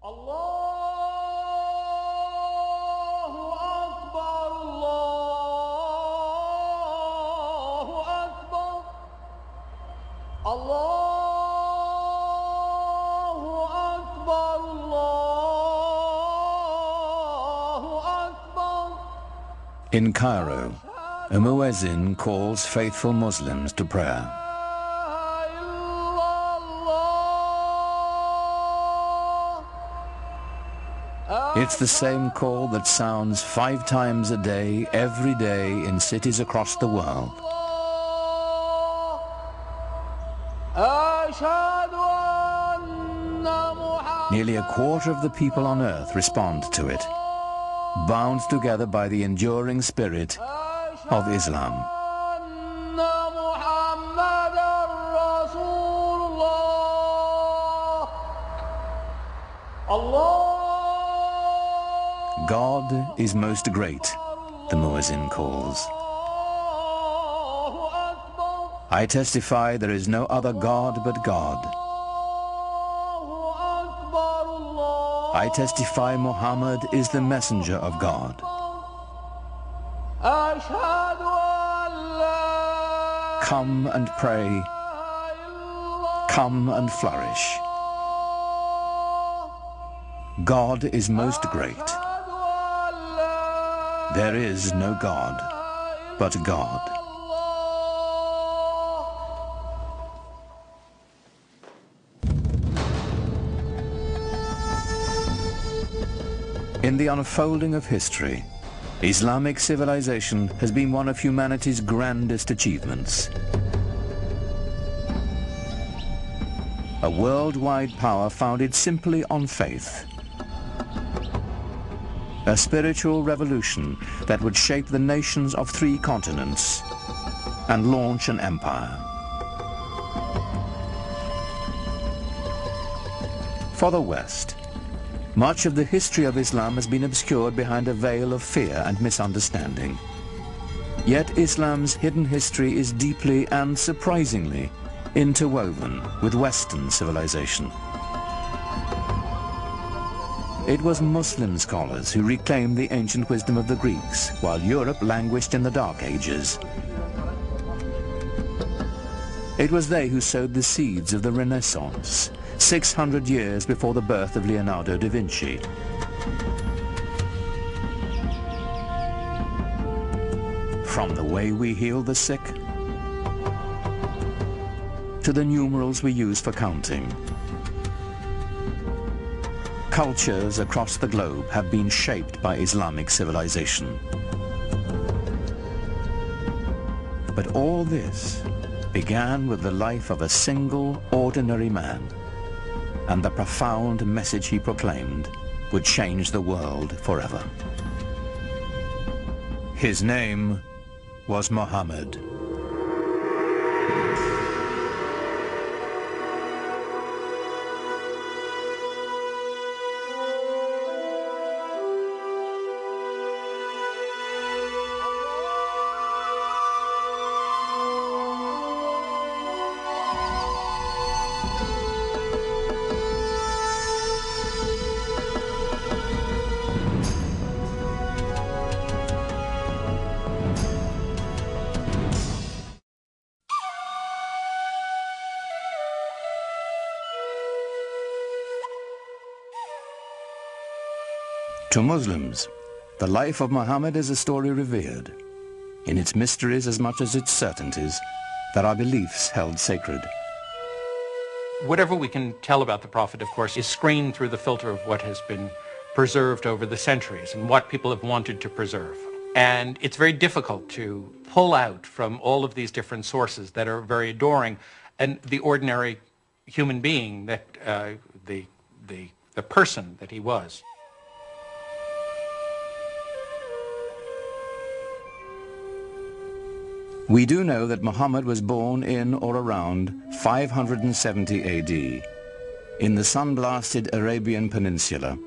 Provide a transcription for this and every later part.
Allahu Akbar, Allahu Akbar, Allahu Akbar, Allahu Akbar. In Cairo, a muezzin calls faithful Muslims to prayer. It's the same call that sounds 5 times a day, every day, in cities across the world. Nearly a quarter of the people on earth respond to it, bound together by the enduring spirit of Islam. God is most great, the muezzin calls. I testify there is no other God but God. I testify Muhammad is the messenger of God. Come and pray. Come and flourish. God is most great. There is no God but God. In the unfolding of history, Islamic civilization has been one of humanity's grandest achievements. A worldwide power founded simply on faith. A spiritual revolution that would shape the nations of 3 continents and launch an empire. For the West, much of the history of Islam has been obscured behind a veil of fear and misunderstanding. Yet Islam's hidden history is deeply and surprisingly interwoven with Western civilization. It was Muslim scholars who reclaimed the ancient wisdom of the Greeks, while Europe languished in the Dark Ages. It was they who sowed the seeds of the Renaissance, 600 years before the birth of Leonardo da Vinci. From the way we heal the sick, to the numerals we use for counting, cultures across the globe have been shaped by Islamic civilization. But all this began with the life of a single, ordinary man, and the profound message he proclaimed would change the world forever. His name was Muhammad. To Muslims, the life of Muhammad is a story revered, in its mysteries as much as its certainties, that our beliefs held sacred. Whatever we can tell about the Prophet, of course, is screened through the filter of what has been preserved over the centuries and what people have wanted to preserve. And it's very difficult to pull out from all of these different sources that are very adoring and the ordinary human being that the person that he was. We do know that Muhammad was born in or around 570 AD in the sun-blasted Arabian Peninsula,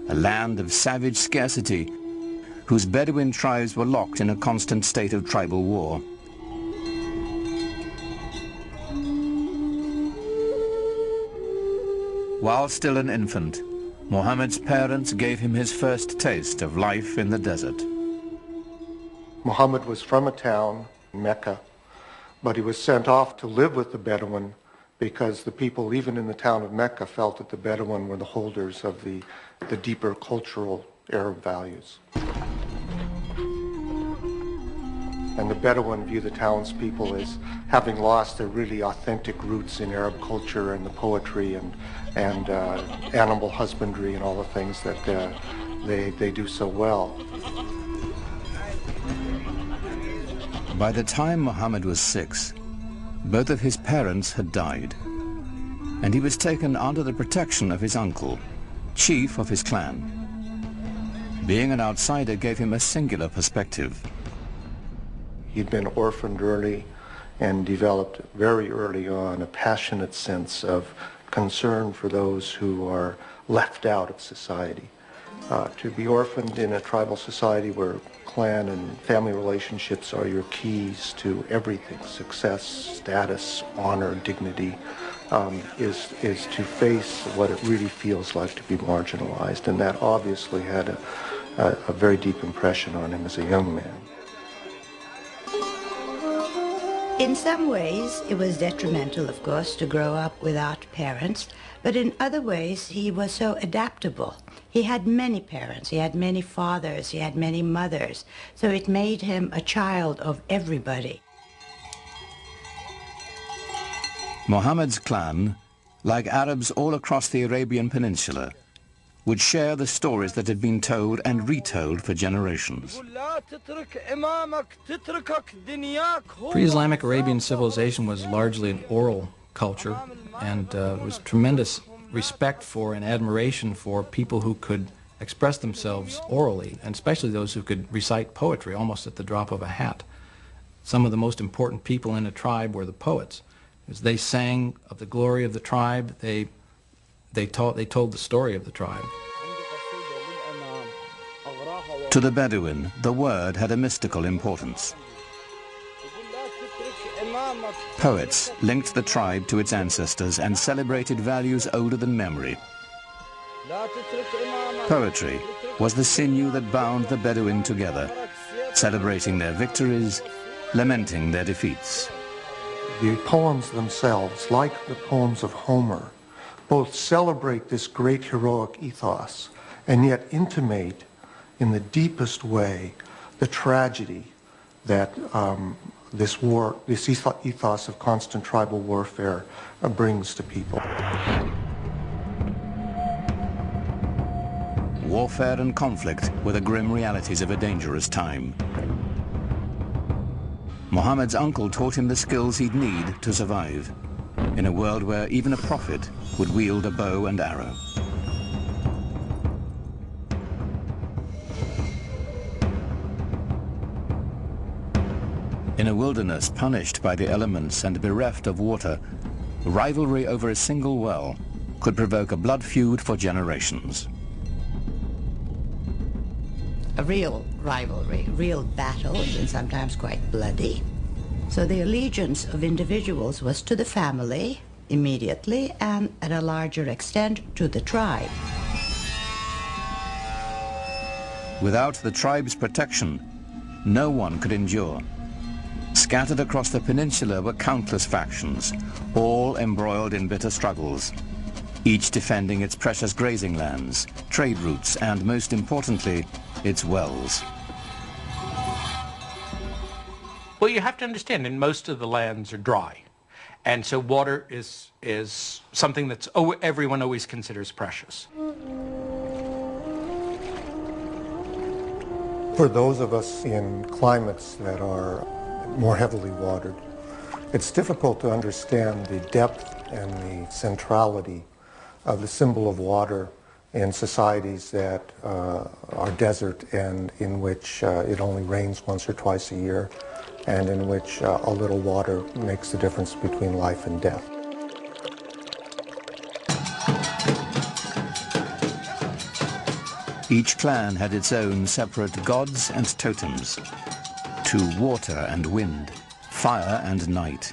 a land of savage scarcity whose Bedouin tribes were locked in a constant state of tribal war. While still an infant, Muhammad's parents gave him his first taste of life in the desert. Muhammad was from a town, Mecca, but he was sent off to live with the Bedouin because the people, even in the town of Mecca, felt that the Bedouin were the holders of the deeper cultural Arab values. And the Bedouin view the townspeople as having lost their really authentic roots in Arab culture and the poetry and animal husbandry and all the things that they do so well. By the time Muhammad was 6, both of his parents had died, and he was taken under the protection of his uncle, chief of his clan. Being an outsider gave him a singular perspective. He'd been orphaned early and developed very early on a passionate sense of concern for those who are left out of society. To be orphaned in a tribal society where clan and family relationships are your keys to everything, success, status, honor, dignity, is to face what it really feels like to be marginalized. And that obviously had a very deep impression on him as a young man. In some ways, it was detrimental, of course, to grow up without parents, but in other ways, he was so adaptable. He had many parents, he had many fathers, he had many mothers, so it made him a child of everybody. Muhammad's clan, like Arabs all across the Arabian Peninsula, would share the stories that had been told and retold for generations. Pre-Islamic Arabian civilization was largely an oral culture, and there was tremendous respect for and admiration for people who could express themselves orally, and especially those who could recite poetry almost at the drop of a hat. Some of the most important people in a tribe were the poets. As they sang of the glory of the tribe, they told the story of the tribe. To the Bedouin, the word had a mystical importance. Poets linked the tribe to its ancestors and celebrated values older than memory. Poetry was the sinew that bound the Bedouin together, celebrating their victories, lamenting their defeats. The poems themselves, like the poems of Homer, both celebrate this great heroic ethos and yet intimate in the deepest way the tragedy that this ethos of constant tribal warfare brings to people. Warfare and conflict were the grim realities of a dangerous time. Muhammad's uncle taught him the skills he'd need to survive in a world where even a prophet would wield a bow and arrow. In a wilderness punished by the elements and bereft of water, rivalry over a single well could provoke a blood feud for generations. A real rivalry, real battles, and sometimes quite bloody. So the allegiance of individuals was to the family, immediately, and at a larger extent to the tribe. Without the tribe's protection, no one could endure. Scattered across the peninsula were countless factions, all embroiled in bitter struggles, each defending its precious grazing lands, trade routes, and most importantly, its wells. Well, you have to understand, and most of the lands are dry. And so water is something that's everyone always considers precious. For those of us in climates that are more heavily watered, it's difficult to understand the depth and the centrality of the symbol of water in societies that are desert and in which it only rains once or twice a year, and in which a little water makes the difference between life and death. Each clan had its own separate gods and totems, to water and wind, fire and night,